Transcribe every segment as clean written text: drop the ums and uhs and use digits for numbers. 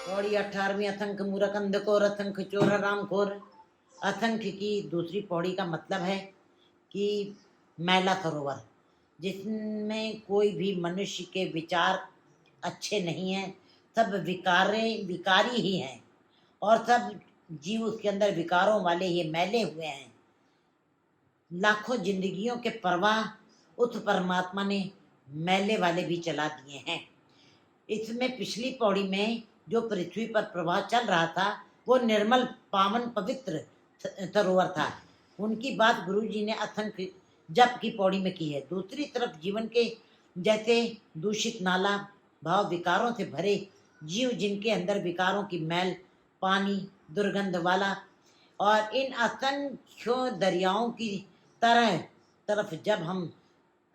पौड़ी 18वीं। असंख्य मूरख अंधकोर असंख्य चोर हरामखोर। असंख्य की दूसरी पौड़ी का मतलब है कि मैला सरोवर, जिसमें कोई भी मनुष्य के विचार अच्छे नहीं हैं, सब विकारी ही हैं और सब जीव उसके अंदर विकारों वाले ये मैले हुए हैं। लाखों जिंदगियों के प्रवाह उस परमात्मा ने मैले वाले भी चला दिए हैं। इसमें पिछली पौड़ी में जो पृथ्वी पर प्रवाह चल रहा था वो निर्मल पावन पवित्र सरोवर था। उनकी बात गुरु जी ने असंख्य जप की पौड़ी में की है। दूसरी तरफ जीवन के जैसे दूषित नाला भाव विकारों से भरे जीव, जिनके अंदर विकारों की मैल, पानी दुर्गंध वाला, और इन असंख्यों दरियाओं की तरफ जब हम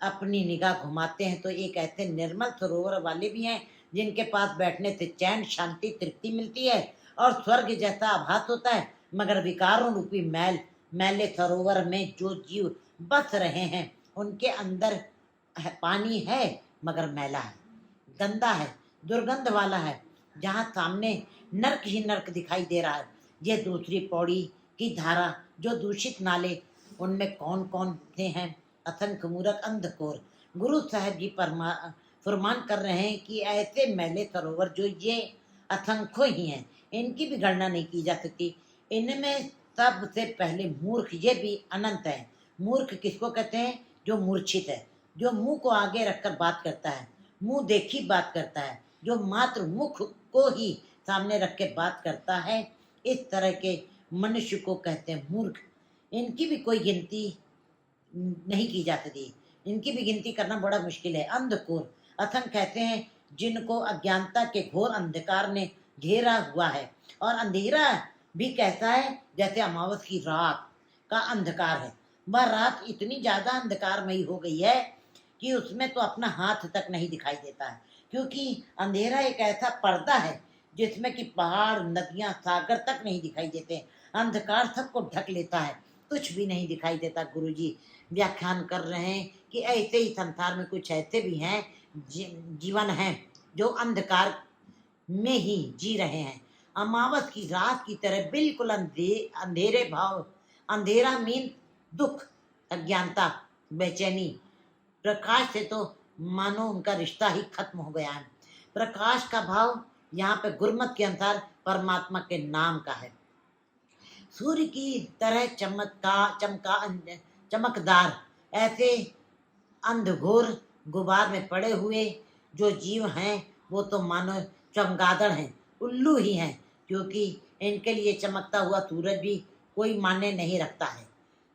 अपनी निगाह घुमाते हैं तो एक ऐसे निर्मल सरोवर वाले भी हैं जिनके पास बैठने से चैन, शांति, तृप्ति मिलती है और स्वर्ग जैसा आभास होता है। मगर विकारों रूपी मैले सरोवर में जो जीव बस रहे हैं उनके अंदर पानी है मगर मैला है, गंदा है, दुर्गंध वाला है, जहाँ सामने नर्क ही नर्क दिखाई दे रहा है। ये दूसरी पौड़ी की धारा जो दूषित नाले, उनमें कौन कौन थे हैं? असंख्य मूरख अंधकोर। गुरु साहब जी फरमान कर रहे हैं कि ऐसे मैले सरोवर जो ये असंख्य ही हैं, इनकी भी गणना नहीं की जा सकती। इनमें सबसे पहले मूर्ख, ये भी अनंत है। मूर्ख किसको कहते हैं? जो मूर्छित है, जो मुंह को आगे रखकर बात करता है, मुंह देखी बात करता है, जो मात्र मुख को ही सामने रख के बात करता है, इस तरह के मनुष्य को कहते हैं मूर्ख। इनकी भी कोई गिनती नहीं की जा सकती, इनकी भी गिनती करना बड़ा मुश्किल है। अंधकोर असंख्य कहते हैं जिनको अज्ञानता के घोर अंधकार ने घेरा हुआ है। और अंधेरा भी कैसा है? जैसे अमावस की रात का अंधकार है। वह रात इतनी ज्यादा अंधकारमयी हो गई है कि उसमें तो अपना हाथ तक नहीं दिखाई देता है, क्योंकि अंधेरा एक ऐसा पर्दा है जिसमें कि पहाड़, नदियां, सागर तक नहीं दिखाई देते। अंधकार सबको ढक लेता है, कुछ भी नहीं दिखाई देता। गुरुजी व्याख्यान कर रहे हैं कि ऐसे ही संसार में कुछ ऐसे भी हैं जीवन हैं जो अंधकार में ही जी रहे हैं, अमावस की रात की तरह बिल्कुल अंधेरे भाव। अंधेरा मीन दुख, अज्ञानता, बेचैनी। प्रकाश से तो मानो उनका रिश्ता ही खत्म हो गया है। प्रकाश का भाव यहाँ पे गुरमत के अनुसार परमात्मा के नाम का है। सूर्य की तरह चमकदार ऐसे अंधघोर गुबार में पड़े हुए जो जीव हैं वो तो मानो चमगादड़ हैं, उल्लू ही हैं, क्योंकि इनके लिए चमकता हुआ सूरज भी कोई मान्य नहीं रखता है।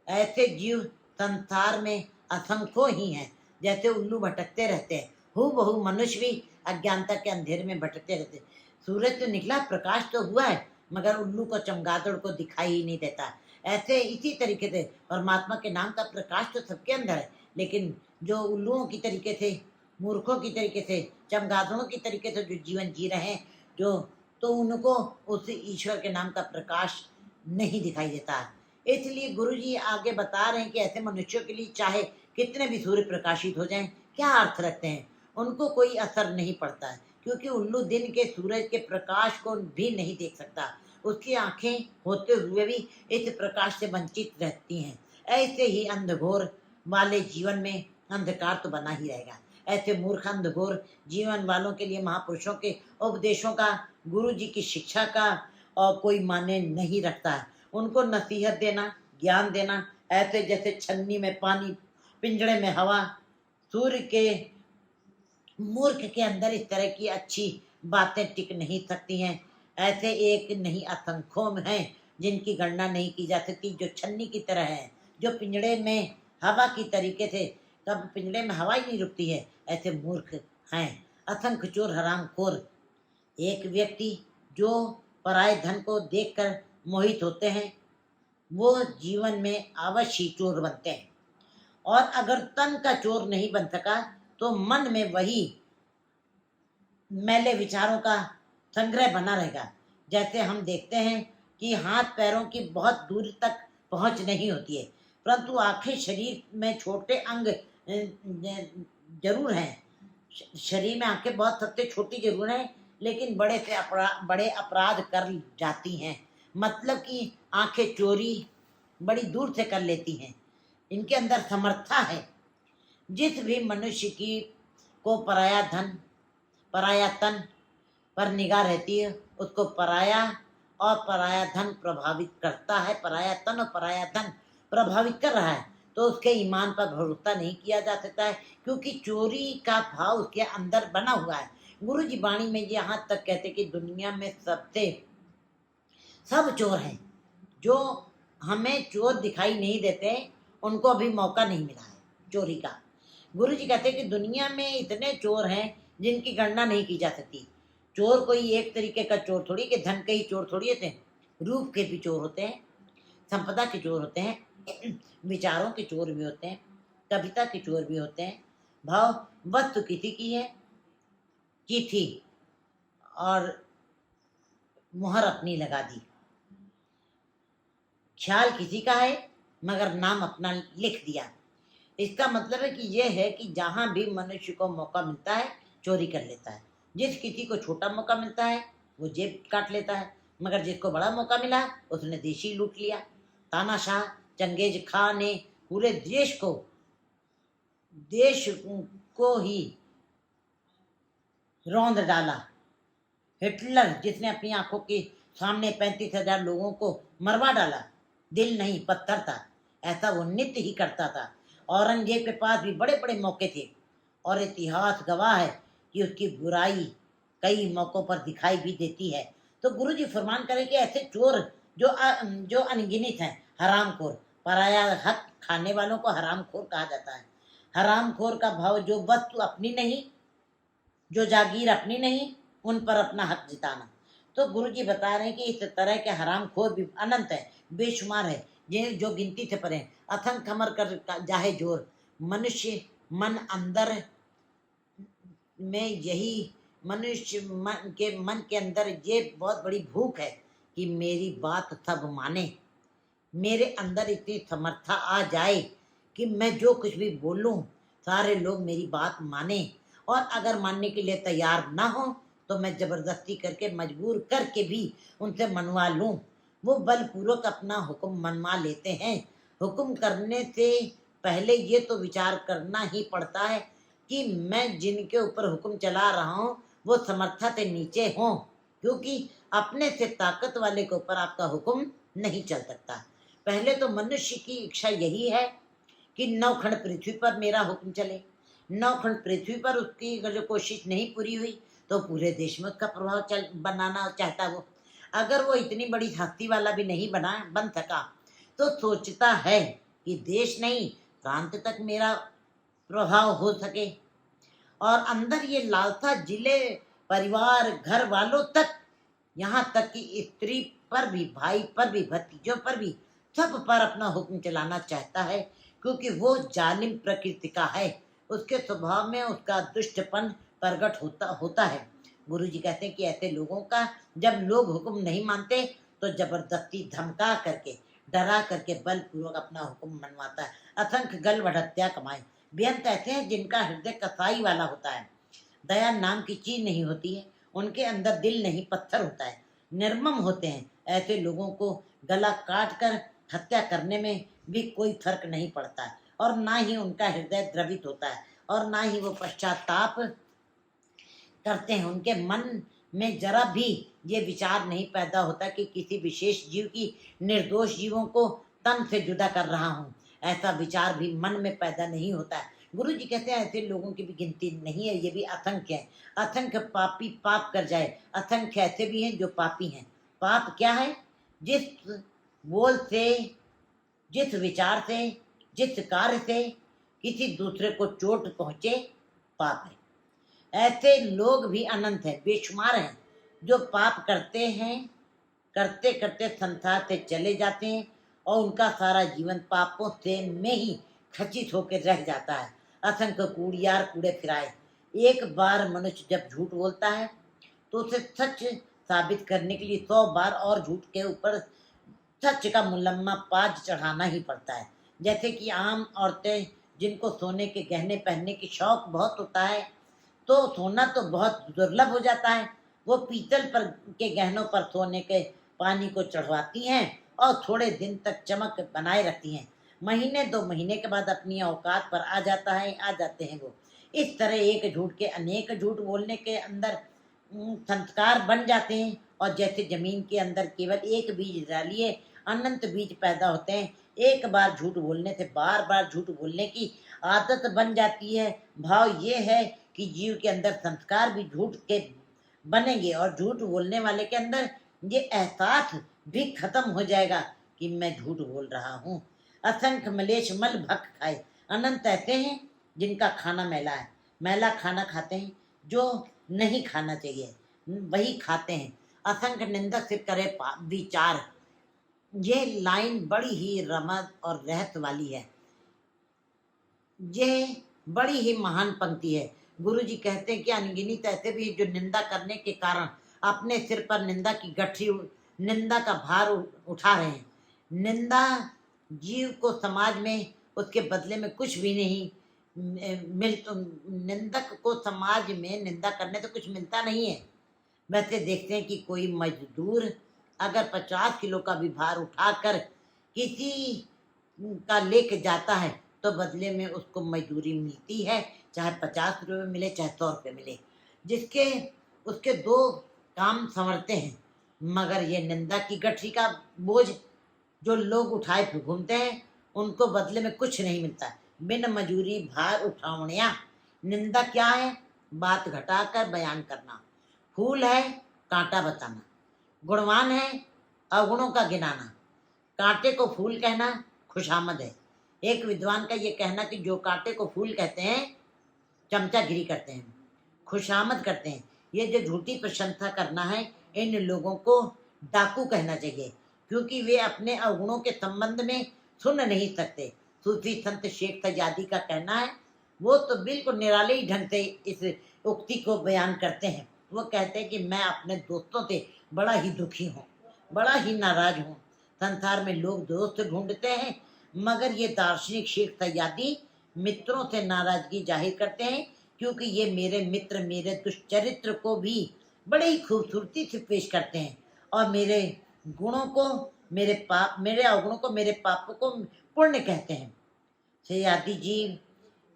ऐसे जीव संसार में असंख्यों ही हैं। जैसे उल्लू भटकते रहते हैं, हूबहू मनुष्य भी अज्ञानता के अंधेरे में भटकते रहते हैं। सूरज तो निकला, प्रकाश तो हुआ है, मगर उल्लू को, चमगादड़ को दिखाई ही नहीं देता। ऐसे इसी तरीके से परमात्मा के नाम का प्रकाश तो सबके अंदर है, लेकिन जो उल्लुओं की तरीके से, मूर्खों की तरीके से, चमगादड़ों की तरीके से जो जीवन जी रहे हैं, जो तो उनको उस ईश्वर के नाम का प्रकाश नहीं दिखाई देता है। इसलिए गुरु जी आगे बता रहे हैं कि ऐसे मनुष्यों के लिए चाहे कितने भी सूर्य प्रकाशित हो जाएं, क्या अर्थ रखते हैं? उनको कोई असर नहीं पड़ता है, क्योंकि उल्लू दिन के सूरज के प्रकाश को भी नहीं देख सकता। उसकी आंखें होते हुए भी इस प्रकाश से वंचित रहती हैं। ऐसे ही अंधघोर वाले जीवन में अंधकार तो बना ही रहेगा। ऐसे मूर्ख अंधघोर जीवन वालों के लिए महापुरुषों के उपदेशों का, गुरु जी की शिक्षा का और कोई माने नहीं रखता है। उनको नसीहत देना, ज्ञान देना ऐसे जैसे छन्नी में पानी, पिंजड़े में हवा। सूर्य के मूर्ख के अंदर इस तरह की अच्छी बातें टिक नहीं सकती हैं। ऐसे एक नहीं असंख्यों हैं जिनकी गणना नहीं की जा सकती, जो छन्नी की तरह है, जो पिंजड़े में हवा की तरीके से, तब पिंजड़े में हवा ही नहीं रुकती है, ऐसे मूर्ख हैं। असंख्य चोर हरामखोर। एक व्यक्ति जो पराये धन को देखकर मोहित होते हैं वो जीवन में अवश्य चोर बनते हैं, और अगर तन का चोर नहीं बन सका तो मन में वही मैले विचारों का संग्रह बना रहेगा। जैसे हम देखते हैं कि हाथ पैरों की बहुत दूर तक पहुंच नहीं होती है, परंतु आंखें शरीर में छोटे अंग जरूर हैं। शरीर में आंखें बहुत सबसे छोटी जरूर हैं, लेकिन बड़े अपराध कर जाती हैं। मतलब कि आंखें चोरी बड़ी दूर से कर लेती हैं। इनके अंदर समर्था है। जिस भी मनुष्य की को पराया धन, पराया तन पर निगाह रहती है, उसको पराया और पराया धन प्रभावित करता है। पराया तन और पराया धन प्रभावित कर रहा है तो उसके ईमान पर भरोसा नहीं किया जा सकता है, क्योंकि चोरी का भाव उसके अंदर बना हुआ है। गुरु जी वाणी में यहाँ तक कहते कि दुनिया में सब चोर हैं। जो हमें चोर दिखाई नहीं देते उनको अभी मौका नहीं मिला है चोरी का। गुरु जी कहते हैं कि दुनिया में इतने चोर हैं जिनकी गणना नहीं की जा सकती। चोर कोई एक तरीके का चोर थोड़ी, कि धन के ही चोर थोड़ी होते हैं। रूप के भी चोर होते हैं, संपदा के चोर होते हैं, विचारों के चोर भी होते हैं, कविता के चोर भी होते हैं। भाव वस्तु किसी की है, की थी और मुहर अपनी लगा दी। ख्याल किसी का है मगर नाम अपना लिख दिया। इसका मतलब है कि यह है कि जहां भी मनुष्य को मौका मिलता है चोरी कर लेता है। जिस किसी को छोटा मौका मिलता है वो जेब काट लेता है, मगर जिसको बड़ा मौका मिला उसने देश ही लूट लिया। तानाशाह चंगेज खां ने पूरे देश को ही रौंद डाला। हिटलर जिसने अपनी आंखों के सामने 35,000 लोगों को मरवा डाला, दिल नहीं पत्थर था, ऐसा वो नित्य ही करता था। औरंगजेब के पास भी बड़े बड़े मौके थे और इतिहास गवाह है कि उसकी बुराई कई मौकों पर दिखाई भी देती है। तो गुरु जी फरमान करें कि ऐसे चोर जो अनगिनत हैं, हरामखोर, पराया हक खाने वालों को हरामखोर कहा जाता है। हरामखोर का भाव जो वस्तु अपनी नहीं, जो जागीर अपनी नहीं, उन पर अपना हक जिताना। तो गुरु जी बता रहे हैं कि इस तरह के हरामखोर भी अनंत है, बेशुमार है, जिन्हें जो गिनती से परे। अथन खमर कर जाहे जोर, मनुष्य मन अंदर में यही मनुष्य मन के अंदर ये बहुत बड़ी भूख है कि मेरी बात सब माने। मेरे अंदर इतनी समर्था आ जाए कि मैं जो कुछ भी बोलूं सारे लोग मेरी बात माने, और अगर मानने के लिए तैयार ना हो तो मैं जबरदस्ती करके मजबूर करके भी उनसे मनवा लूं। वो बलपूर्वक अपना हुक्म मनवा लेते हैं। हुक्म करने से पहले ये तो विचार करना ही पड़ता है कि मैं जिनके ऊपर हुक्म चला रहा हूँ वो समर्था से नीचे हों, क्योंकि अपने से ताकत वाले के ऊपर आपका हुक्म नहीं चल सकता। पहले तो मनुष्य की इच्छा यही है कि 9 खंड पृथ्वी पर मेरा हुक्म चले। 9 खंड पृथ्वी पर उसकी अगर जो कोशिश नहीं पूरी हुई तो पूरे देश में उसका प्रभाव बनाना चाहता वो। अगर वो इतनी बड़ी हस्ती वाला भी नहीं बन सका तो सोचता है कि देश नहीं प्रांत तक मेरा प्रभाव हो सके। और अंदर ये लालसा जिले परिवार घर वालों तक, यहाँ तक कि स्त्री पर भी, भाई पर भी, भतीजों पर भी, सब पर अपना हुक्म चलाना चाहता है, क्योंकि वो जालिम प्रकृति का है। उसके स्वभाव में उसका दुष्टपन प्रकट होता है। गुरु जी कहते हैं कि ऐसे लोगों का जब लोग हुक्म नहीं मानते तो जबरदस्ती धमका करके, डरा करके बलपूर्वक अपना हुक्म मनवाता है। असंख्य गल बढ़त्या कमाए। बेअंत ऐसे हैं जिनका हृदय कसाई वाला होता है, दया नाम की चीज नहीं होती है, उनके अंदर दिल नहीं पत्थर होता है, निर्मम होते हैं। ऐसे लोगों को गला काट कर हत्या करने में भी कोई फर्क नहीं पड़ता, और ना ही उनका हृदय द्रवित होता है, और ना ही वो पश्चाताप करते हैं। उनके मन में जरा भी ये विचार नहीं पैदा होता कि किसी विशेष जीव की, निर्दोष जीवों को तन से जुदा कर रहा हूँ। ऐसा विचार भी मन में पैदा नहीं होता है। गुरु जी कहते हैं ऐसे लोगों की भी गिनती नहीं है, ये भी असंख्य है। असंख्य पापी पाप कर जाए, असंख्य ऐसे भी हैं जो पापी हैं। पाप क्या है? जिस बोल से, जिस विचार से, जिस कार्य से किसी दूसरे को चोट पहुंचे, पाप है। ऐसे लोग भी अनंत हैं, बेशुमार हैं, जो पाप करते हैं, करते करते संसार से चले जाते हैं और उनका सारा जीवन पापों से में ही खचित होकर रह जाता है। असंख्य कूड़ियार कूड़े फिराए। एक बार मनुष्य जब झूठ बोलता है तो उसे सच साबित करने के लिए 100 बार और झूठ के ऊपर सच का मुलम्मा पाज चढ़ाना ही पड़ता है। जैसे कि आम औरतें जिनको सोने के गहने पहनने की शौक बहुत होता है, तो सोना तो बहुत दुर्लभ हो जाता है, वो पीतल पर के गहनों पर सोने के पानी को चढ़वाती हैं और थोड़े दिन तक चमक बनाए रखती हैं। महीने 2 महीने के बाद अपनी औकात पर आ जाते हैं वो। इस तरह एक झूठ के अनेक झूठ बोलने के अंदर संस्कार बन जाते हैं। और जैसे जमीन के अंदर केवल एक बीज डालिए अनंत बीज पैदा होते हैं। एक बार झूठ बोलने से बार बार झूठ बोलने की आदत बन जाती है। भाव ये है कि जीव के अंदर संस्कार भी झूठ के बनेंगे और झूठ बोलने वाले के अंदर ये एहसास भी खत्म हो जाएगा कि मैं झूठ बोल रहा हूँ। असंख्य मलेच्छ मल भक खाए। अनंत ऐसे हैं जिनका खाना मैला है, मैला खाना खाते हैं जो नहीं खाना चाहिए वही खाते हैं। असंख्य निंदक से करे विचार। ये लाइन बड़ी ही रमद और रहस्य वाली है। ये बड़ी ही महान पंक्ति है। गुरु जी कहते हैं कि अनगिनत ऐसे भी जो निंदा करने के कारण अपने सिर पर निंदा की गठरी निंदा का भार उठा रहे हैं। निंदा जीव को समाज में उसके बदले में कुछ भी नहीं निंदक को समाज में निंदा करने से कुछ मिलता नहीं है। वैसे देखते हैं कि कोई मजदूर अगर 50 किलो का भी भार उठाकर किसी का लेके जाता है तो बदले में उसको मजदूरी मिलती है, चाहे 50 रुपये मिले चाहे 100 रुपये मिले, जिसके उसके 2 काम संवरते हैं। मगर ये निंदा की गठरी का बोझ जो लोग उठाए फिर घूमते हैं उनको बदले में कुछ नहीं मिलता। बिन मजूरी भार उठावनिया। निंदा क्या है? बात घटाकर बयान करना। फूल है कांटा बताना। गुणवान है अवगुणों का गिनाना। कांटे को फूल कहना खुशामद है। एक विद्वान का ये कहना कि जो कांटे को फूल कहते हैं चमचागिरी करते हैं, खुशामद करते हैं। ये जो झूठी प्रशंसा करना है इन लोगों को डाकू कहना चाहिए, क्योंकि वे अपने अवगुणों के संबंध में सुन नहीं सकते। सूफी संत शेख सजादी का कहना है, वो तो बिल्कुल निराले ही ढंग से इस उक्ति को बयान करते हैं। वो कहते हैं कि मैं अपने दोस्तों से बड़ा ही दुखी हूँ, बड़ा ही नाराज हूँ। संसार में लोग दोस्त ढूंढते हैं मगर ये दार्शनिक शेख सजादी मित्रों से नाराजगी जाहिर करते हैं, क्योंकि ये मेरे मित्र मेरे दुष्चरित्र को भी बड़े ही खूबसूरती से पेश करते हैं और मेरे गुणों को मेरे अवगुणों को मेरे पापों को पुण्य कहते हैं। सजादी जी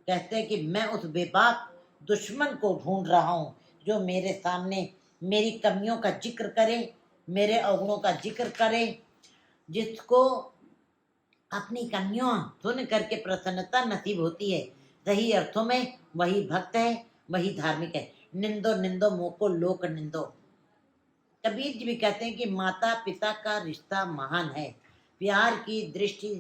कहते हैं कि मैं उस बेबाक दुश्मन को ढूंढ रहा हूँ जो मेरे सामने मेरी कमियों का जिक्र करे, मेरे अवगुणों का जिक्र करे, जिसको अपनी कमियों सुन करके प्रसन्नता नसीब होती है। सही अर्थों में वही भक्त है, वही धार्मिक है। निंदो निंदो मोको लोक निंदो। कबीर जी भी कहते हैं कि माता पिता का रिश्ता महान है, प्यार की दृष्टि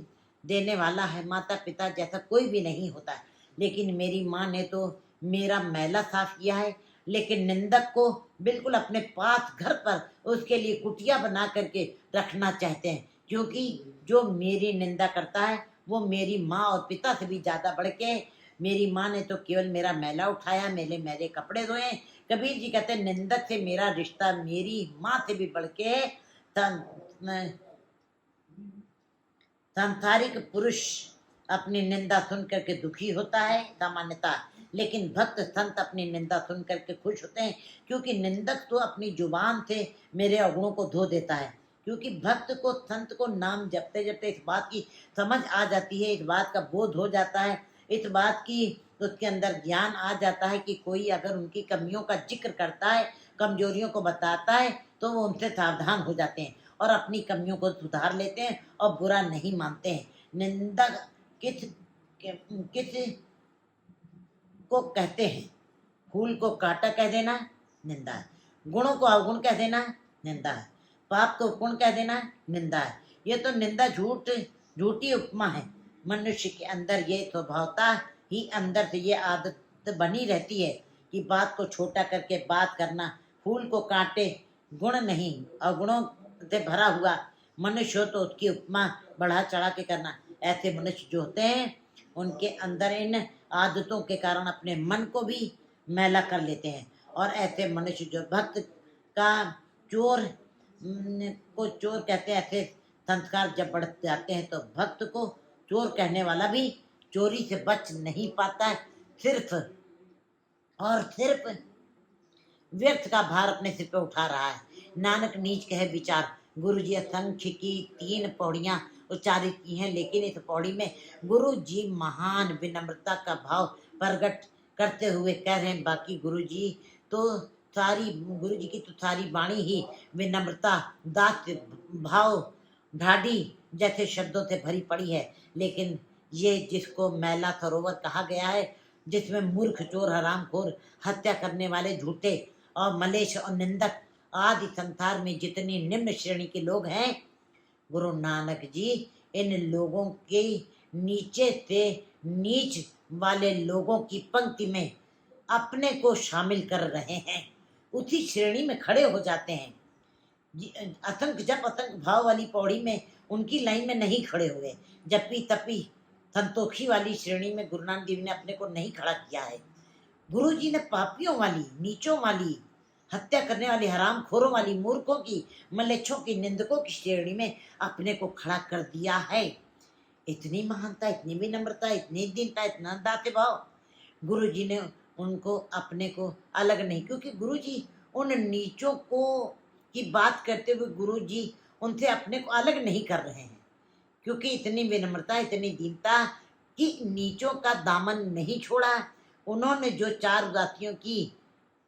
देने वाला है। माता पिता जैसा कोई भी नहीं होता है। लेकिन मेरी माँ ने तो मेरा मैला साफ किया है, लेकिन निंदक को बिल्कुल अपने पास घर पर उसके लिए कुटिया बना करके रखना चाहते हैं, क्योंकि जो मेरी निंदा करता है वो मेरी माँ और पिता से भी ज़्यादा बढ़ के। मेरी माँ ने तो केवल मेरा मैला उठाया, मेरे मेरे कपड़े धोए। कबीर जी कहते हैं निंदक से मेरा रिश्ता मेरी माँ से भी बढ़ के है। सांसारिक पुरुष अपनी निंदा सुन करके दुखी होता है सामान्यता, लेकिन भक्त संत अपनी निंदा सुन करके खुश होते हैं, क्योंकि निंदक तो अपनी जुबान से मेरे अवगुणों को धो देता है। क्योंकि भक्त को संत को नाम जपते जपते इस बात की समझ आ जाती है, इस बात का बोध हो जाता है, इस बात की उसके अंदर ज्ञान आ जाता है कि कोई अगर उनकी कमियों का जिक्र करता है, कमजोरियों को बताता है, तो वो उनसे सावधान हो जाते हैं और अपनी कमियों को सुधार लेते हैं और बुरा नहीं मानते हैं। निंदा किस किस को कहते हैं? फूल को कांटा कह देना निंदा है, गुणों को अवगुण कह देना निंदा है, पाप को पुण्य कह देना निंदा है। ये तो निंदा झूठी उपमा है। मनुष्य के अंदर ये स्वभावता ही अंदर से ये आदत बनी रहती है कि बात को छोटा करके बात करना। फूल को कांटे गुण नहीं अवगुणों से भरा हुआ मनुष्य हो तो उसकी उपमा बढ़ा चढ़ा के करना। ऐसे मनुष्य जो होते हैं उनके अंदर इन आदतों के कारण अपने मन को भी मैला कर लेते हैं। और ऐसे मनुष्य जो भक्त का चोर को चोर कहते हैं, ऐसे संस्कार जब बढ़ जाते हैं तो भक्त को चोर कहने वाला भी चोरी से बच नहीं पाता है। सिर्फ और सिर्फ व्यर्थ का भार अपने सिर पे उठा रहा है। नानक नीच कहे विचार। गुरु जी असंख्य की 3 पौड़ियां उच्चारित की हैं, लेकिन इस पौड़ी में गुरु जी महान विनम्रता का भाव प्रकट करते हुए कह रहे हैं। बाकी तो गुरु जी की तो सारी वाणी ही विनम्रता, दास्य भाव, ढाढ़ी जैसे शब्दों से भरी पड़ी है। लेकिन ये जिसको मैला सरोवर कहा गया है, जिसमें मूर्ख, चोर, हरामखोर, हत्या करने वाले, झूठे और मलेच्छ और निंदक आदि संसार में जितनी निम्न श्रेणी के लोग हैं, गुरु नानक जी इन लोगों के नीचे से नीच वाले लोगों की पंक्ति में अपने को शामिल कर रहे हैं, उसी श्रेणी में खड़े हो जाते हैं। जब असंख्य भाव वाली पौड़ी में उनकी लाइन में नहीं खड़े हुए, जप्पी तप्पी संतोषी वाली श्रेणी में गुरु नानक देव ने अपने को नहीं खड़ा किया है। गुरु जी ने पापियों वाली, नीचों वाली, हत्या करने वाली, हरामखोरों वाली, मूर्खों की, मलेच्छों की, निंदकों की श्रेणी में अपने को खड़ा कर दिया है। इतनी महानता, इतनी विनम्रता, इतनी दीनता, इतना दाते भाव। गुरु जी ने उनको अपने को अलग नहीं, क्योंकि गुरु जी उन नीचों को की बात करते हुए गुरु जी उनसे अपने को अलग नहीं कर रहे हैं, क्योंकि इतनी विनम्रता, इतनी दीनता कि नीचों का दामन नहीं छोड़ा। उन्होंने जो 4 उदासियों की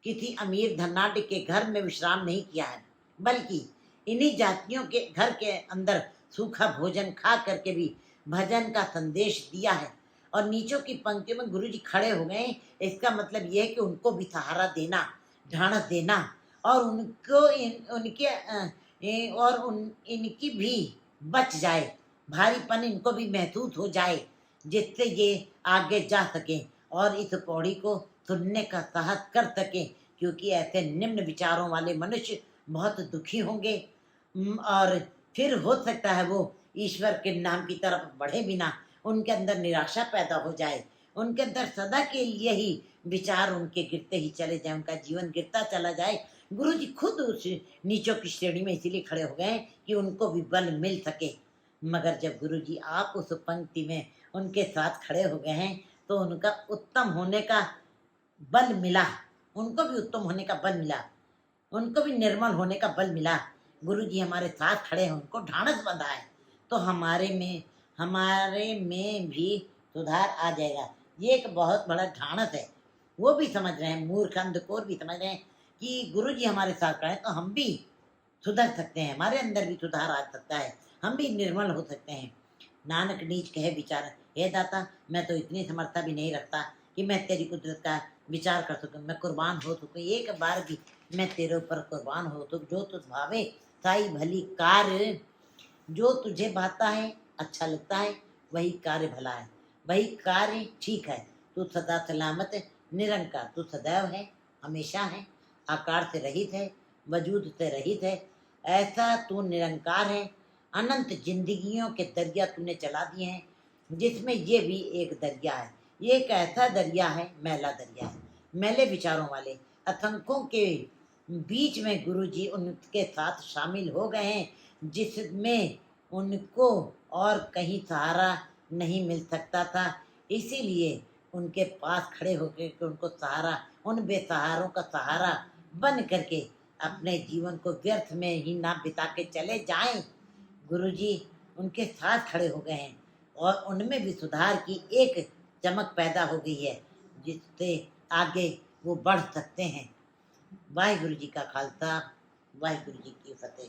किसी अमीर धनाढ्य के घर में विश्राम नहीं किया है, बल्कि इन्हीं जातियों के घर के अंदर सूखा भोजन खा करके भी भजन का संदेश दिया है। और नीचों की पंक्ति में गुरु जी खड़े हो गए। इसका मतलब यह है कि उनको भी सहारा देना, ढांढस देना, और उनको इनकी भी बच जाए, भारीपन इनको भी महसूस हो जाए, जिससे ये आगे जा सके और इस पौड़ी को सुनने का साहस कर सके, क्योंकि ऐसे निम्न विचारों वाले मनुष्य बहुत दुखी होंगे। और फिर हो सकता है वो ईश्वर के नाम की तरफ बढ़े बिना उनके अंदर निराशा पैदा हो जाए, उनके अंदर सदा के लिए ही विचार उनके गिरते ही चले जाए, उनका जीवन गिरता चला जाए। गुरु जी खुद उस नीचों की श्रेणी में इसीलिए खड़े हो गए कि उनको भी बल मिल सके। मगर जब गुरु जी आप उस पंक्ति में उनके साथ खड़े हो गए हैं, तो उनका उत्तम होने का बल मिला, उनको भी उत्तम होने का बल मिला, उनको भी निर्मल होने का बल मिला। गुरु जी हमारे साथ खड़े हैं, उनको ढांढस बंधा है, तो हमारे में भी सुधार आ जाएगा। ये एक बहुत बड़ा ढांढस है। वो भी समझ रहे हैं, मूर्ख अंधकोर भी समझ रहे हैं कि गुरु जी हमारे साथ खड़े हैं, तो हम भी सुधर सकते हैं, हमारे अंदर भी सुधार आ सकता है, हम भी निर्मल हो सकते हैं। नानक नीच कहे विचार। हे दाता, मैं तो इतनी समर्था भी नहीं रखता कि मैं तेरी कुदरत का विचार कर सकूं, मैं कुर्बान हो सकूं, एक बार भी मैं तेरे ऊपर कुर्बान हो तो जो तुझ भावे साई भली कार्य। जो तुझे भाता है, अच्छा लगता है, वही कार्य भला है, वही कार्य ठीक है। तू सदा सलामत निरंकार, तू सदैव है, हमेशा है, आकार से रहित है, वजूद से रहित है, ऐसा तू निरंकार है। अनंत जिंदगियों के दरिया तूने चला दिए हैं, जिसमें ये भी एक दरिया है। ये एक ऐसा दरिया है, मैला दरिया है, मैले विचारों वाले असंख्यों के बीच में गुरु जी उनके साथ शामिल हो गए हैं, जिसमें उनको और कहीं सहारा नहीं मिल सकता था। इसीलिए उनके पास खड़े होकर के उनको सहारा, उन बेसहारों का सहारा बन करके अपने जीवन को व्यर्थ में ही ना बिता के चले जाएं। गुरु जी उनके साथ खड़े हो गए हैं और उनमें भी सुधार की एक चमक पैदा हो गई है, जिससे आगे वो बढ़ सकते हैं। वाहिगुरु जी का खालसा, वाहिगुरु जी की फतेह।